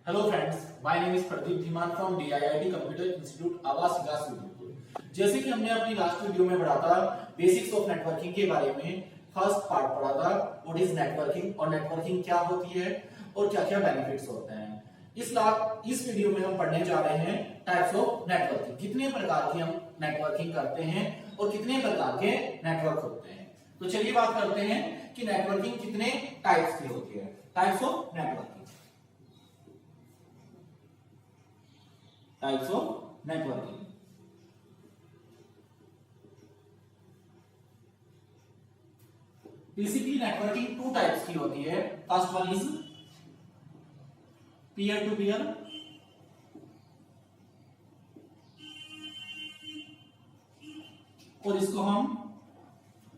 Hello friends, my name is Pradeep Dhiman from DIIT Computer Institute आवास विकास उदयपुर। जैसे कि हमने अपनी लास्ट वीडियो में पढ़ा था बेसिक्स ऑफ नेटवर्किंग के बारे में, फर्स्ट पार्ट पढ़ा था व्हाट इज नेटवर्किंग और नेटवर्किंग क्या होती है और क्या-क्या बेनिफिट्स होते हैं। इस वीडियो में हम पढ़ने जा रहे हैं टाइप्स ऑफ नेटवर्किंग, कितने प्रकार की हम नेटवर्किंग करते हैं और कितने प्रकार के नेटवर्क होते हैं। तो चलिए बात करते हैं कि नेटवर्किंग कितने टाइप्स की होती है। Types of networking, types of networking. TCP networking two types की होती है। First one is peer to peer और इसको हम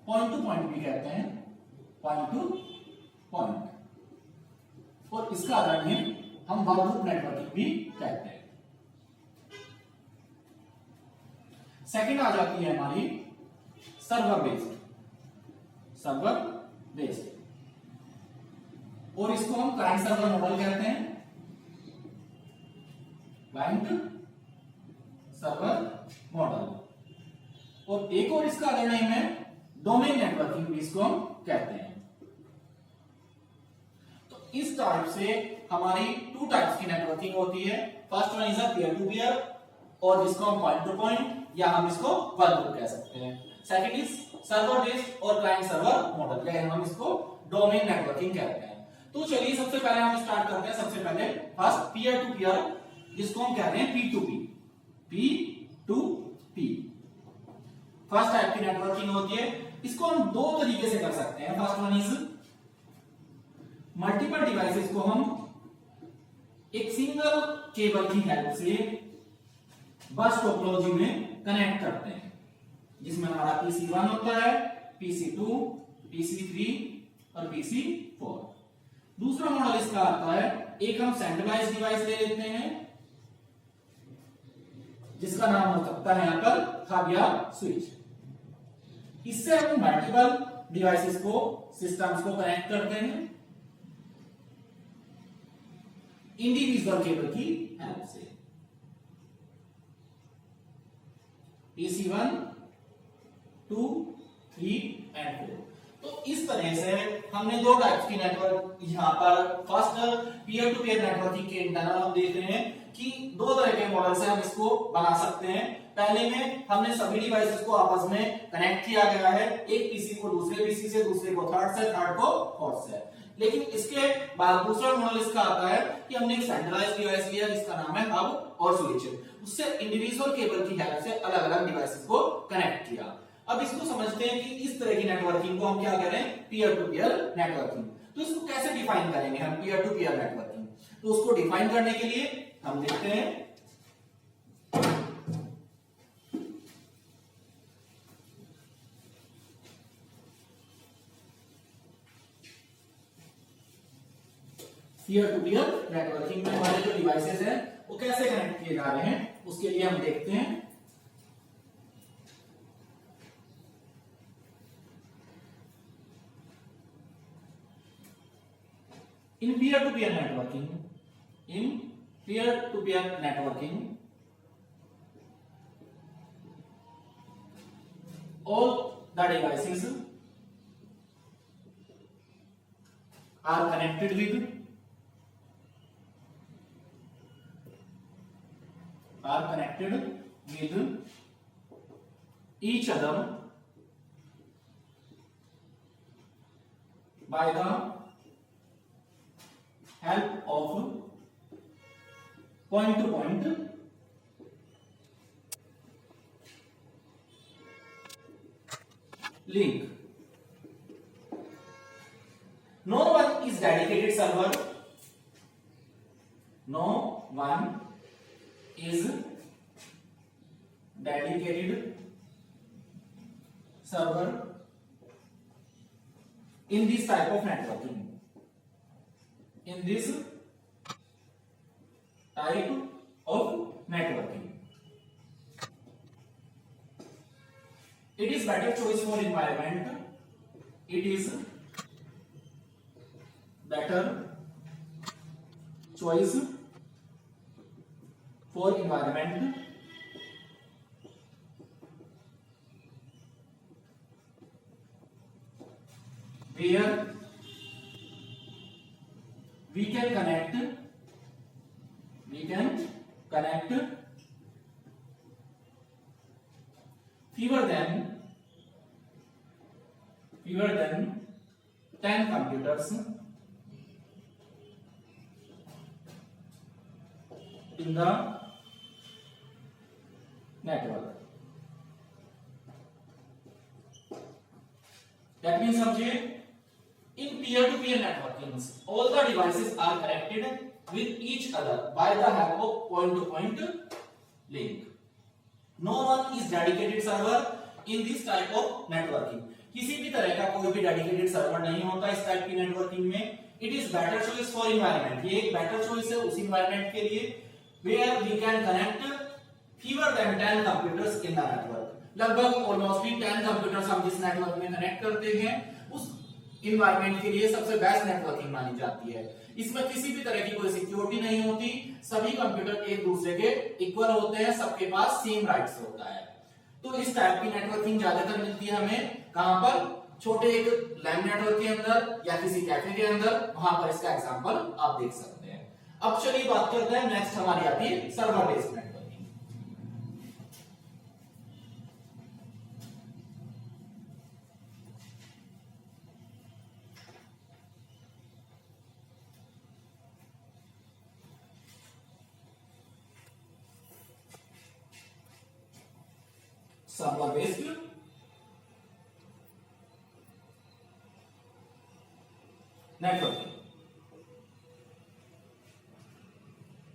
पॉइंट टू पॉइंट भी कहते हैं, पॉइंट टू पॉइंट, और इसका उदाहरण है हम वर्कग्रुप नेटवर्किंग भी कहते हैं। सेकंड आ जाती है हमारी सर्वर बेस्ड, सर्वर बेस्ड, और इसको हम क्लाइंट सर्वर मॉडल कहते हैं, क्लाइंट सर्वर मॉडल। और एक और इसका अदर नेम है डोमेन नेटवर्किंग भी इसको हम कहते हैं। तो इस टाइप से हमारी टू टाइप्स की नेटवर्किंग होती है। First one is a peer to peer और जिसको हम पॉइंट टू पॉइंट या हम इसको वर्कग्रुप कह सकते हैं। सेकंड इज सर्वर बेस्ड और क्लाइंट सर्वर मॉडल, या हम इसको डोमेन नेटवर्किंग कहते हैं। तो चलिए सबसे पहले हम स्टार्ट करते हैं। सबसे पहले फर्स्ट पीयर टू पीयर, जिसको हम कहते हैं P to P, P to P. First type की नेटवर्किंग होती है। इसको हम दो तरीके से कर सकते हैं। First one is multiple devices को हम एक सिंगल केबल की हेल्प से बस टोपोलॉजी में कनेक्ट करते हैं, जिसमें हमारा PC1 होता है, PC2, PC3 और PC4। दूसरा मॉडल इसका आता है, एक हम सेंट्रलाइज्ड डिवाइस ले लेते हैं जिसका नाम हो सकता है यहां पर हब या स्विच। इससे हम मल्टीपल डिवाइसेस को, सिस्टम्स को कनेक्ट करते हैं इंडिविजुअल केबल की हेल्प से। PC1, 2, 3 and 4। तो इस तरह से हमने दो टाइप्स की नेटवर्क यहां पर first peer to peer networking के इंटरनल हम देख रहे हैं कि दो तरह के मॉडल से हम इसको बना सकते हैं। पहले में हमने सभी डिवाइसेस को आपस में कनेक्ट किया गया है, एक पीसी को दूसरे पीसी से, दूसरे को थर्ड से, थर्ड को फोर्थ से। लेकिन इसके बाद दूसरा मॉडल इसका आता है कि हमने एक सेंट्रलाइज्ड डिवाइस लिया जिसका नाम है हब और स्विच, उससे इंडिविजुअल केबल की हेल्प से अलग अलग डिवाइसेस को कनेक्ट किया। अब इसको समझते हैं कि इस तरह की नेटवर्किंग को हम क्या कह रहे हैं, पीयर टू पीयर नेटवर्किंग। तो इसको कैसे डिफाइन करेंगे हम पीयर टू पीयर नेटवर्किंग। तो उसको डिफाइन करने के लिए हम देखते हैं पीयर टू पीयर नेटवर्किंग में हमारे जो डिवाइसेस हैं वो कैसे कनेक्ट किए जा रहे हैं, उसके लिए हम देखते हैं। In peer to peer networking, in peer to peer networking all the devices are connected with each other by the help of point to point link. No one is dedicated server, no one is dedicated server in this type of networking. In this type of networking, it is better choice for environment. It is better choice for environment where we can connect fewer than 10 computers in the network. That means समझिए, in peer-to-peer networking, all the devices are connected with each other by the help of point-to-point link. No one is dedicated server in this type of networking. किसी भी तरह का कोई भी dedicated server नहीं होता इस टाइप की नेटवर्किंग में. It is better choice for environment. ये एक बेटर चॉइस है उस एनवायरनमेंट के लिए where we can connect fewer than 10 computers in the network. लगभग ऑलमोस्टली 10 कंप्यूटर्स हम जिस नेटवर्क में कनेक्ट करते हैं उस एनवायरनमेंट के लिए सबसे बेस्ट नेटवर्किंग मानी जाती है. इसमें किसी भी तरह की कोई सिक्योरिटी नहीं होती, सभी कंप्यूटर एक दूसरे के इक्वल होते हैं, सबके पास सेम राइट्स होता है. तो इस टाइप की नेटवर्किंग ज्यादातर मिलती है हमें कहां पर, छोटे एक लैन नेटवर्क के अंदर या किसी कैफे के अंदर, वहां पर इसका एग्जांपल आप देख सकते हैं. अब चलिए बात करते हैं, नेक्स्ट हमारी आती है server based networking. Server based networking.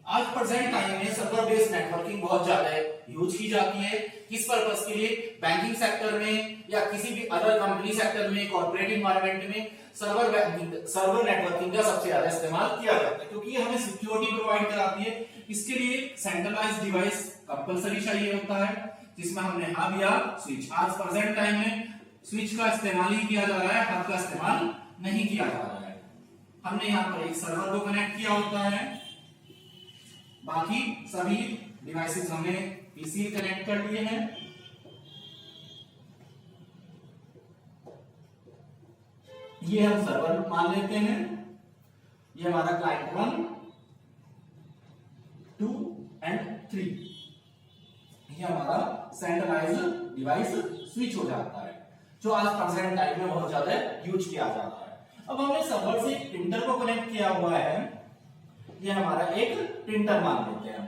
आज प्रेजेंट टाइम में सर्वर बेस्ड नेटवर्किंग बहुत ज्यादा यूज की जाती है. किस पर्पस के लिए? बैंकिंग सेक्टर में या किसी भी अदर कंपनी सेक्टर में, कॉर्पोरेट एनवायरनमेंट में सर्वर नेटवर्किंग का सबसे ज्यादा इस्तेमाल किया जाता है क्योंकि ये हमें सिक्योरिटी प्रोवाइड कराती है. इसके लिए सेंट्रलाइज्ड डिवाइस कंपलसरी चाहिए होता है जिसमें हमने हब या स्विच. आज प्रेजेंट टाइम में स्विच का इस्तेमाल ही किया जा रहा है, हब का इस्तेमाल नहीं किया जा रहा है. हमने यहाँ पर एक सर्वर को कनेक्ट किया होता है, बाकी सभी डिवाइसेस हमने पीसी कनेक्ट कर लिए हैं. ये हम सर्वर मान लेते हैं. ये हमारा क्लाइंट 1, 2 एंड 3. ये हमारा सेंट्रलाइज्ड डिवाइस स्विच हो जाता है जो आज प्रेजेंट टाइम में बहुत ज्यादा यूज किया जाता है. अब हमने सर्वर से प्रिंटर को कनेक्ट किया हुआ है. ये हमारा एक प्रिंटर मान लेते हैं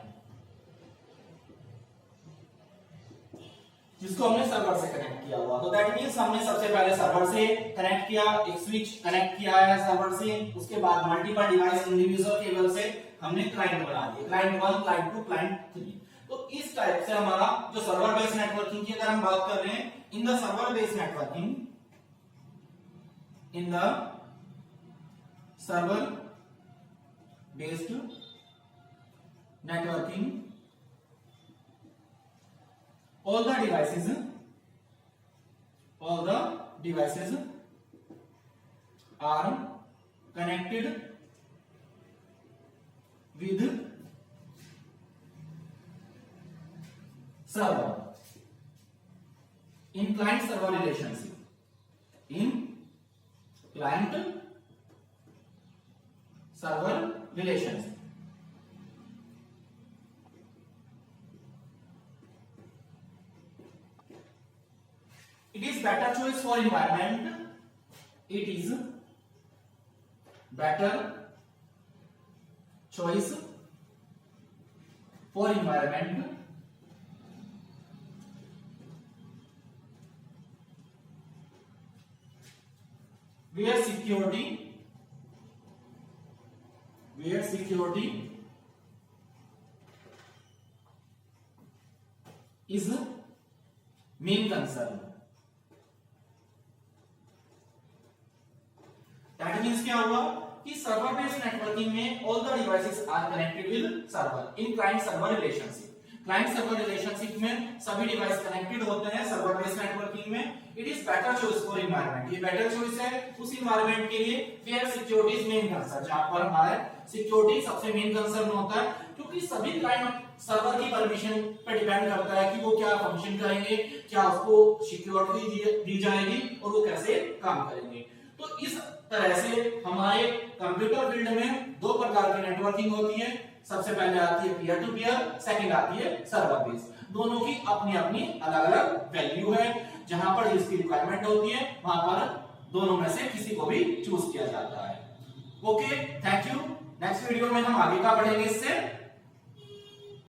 जिसको हमने सर्वर से कनेक्ट किया हुआ. तो दैट मींस हमने सबसे पहले सर्वर से कनेक्ट किया, एक स्विच कनेक्ट किया है सर्वर से, उसके बाद मल्टीपल डिवाइस इंडिविजुअल केबल से हमने क्लाइंट बना दिए, क्लाइंट 1, क्लाइंट 2, क्लाइंट 3. तो इस टाइप से हमारा जो सर्वर बेस्ड नेटवर्किंग की अगर हम बात कर रहे हैं, in the server based networking, in the server based networking, all the devices are connected with server in client server relationship. In client server relationship. It is better choice for environment. It is better choice for environment where security is main concern. That means क्या हुआ कि server based networking में all the devices are connected with server in client server relationship. Client server relationship में सभी device connected होते हैं server based networking में. It is better choice for environment. ये बेटर चॉइस है उस एनवायरनमेंट के लिए where security is main concern, जहां पर हमारा सिक्योरिटी सबसे मेन कंसर्न होता है. क्योंकि क्योंकि सभी क्लाइंट सर्वर की परमिशन पे डिपेंड करता है कि वो क्या फंक्शन करेंगे, क्या उसको सिक्योरिटी दी जाएगी और वो कैसे काम करेंगे। तो इस तरह से हमारे कंप्यूटर फील्ड में दो प्रकार की नेटवर्किंग होती है। सबसे पहले आती है पीयर टू पीयर, सेकंड आती है सर्वर बेस। दोनों की अपनी अपनी अलग अलग वैल्यू है। जहां पर इसकी रिक्वायरमेंट होती है वहां पर दोनों में से किसी को भी चूज किया जाता है। Okay, thank you. Next video में हम आगे का पढ़ेंगे इससे।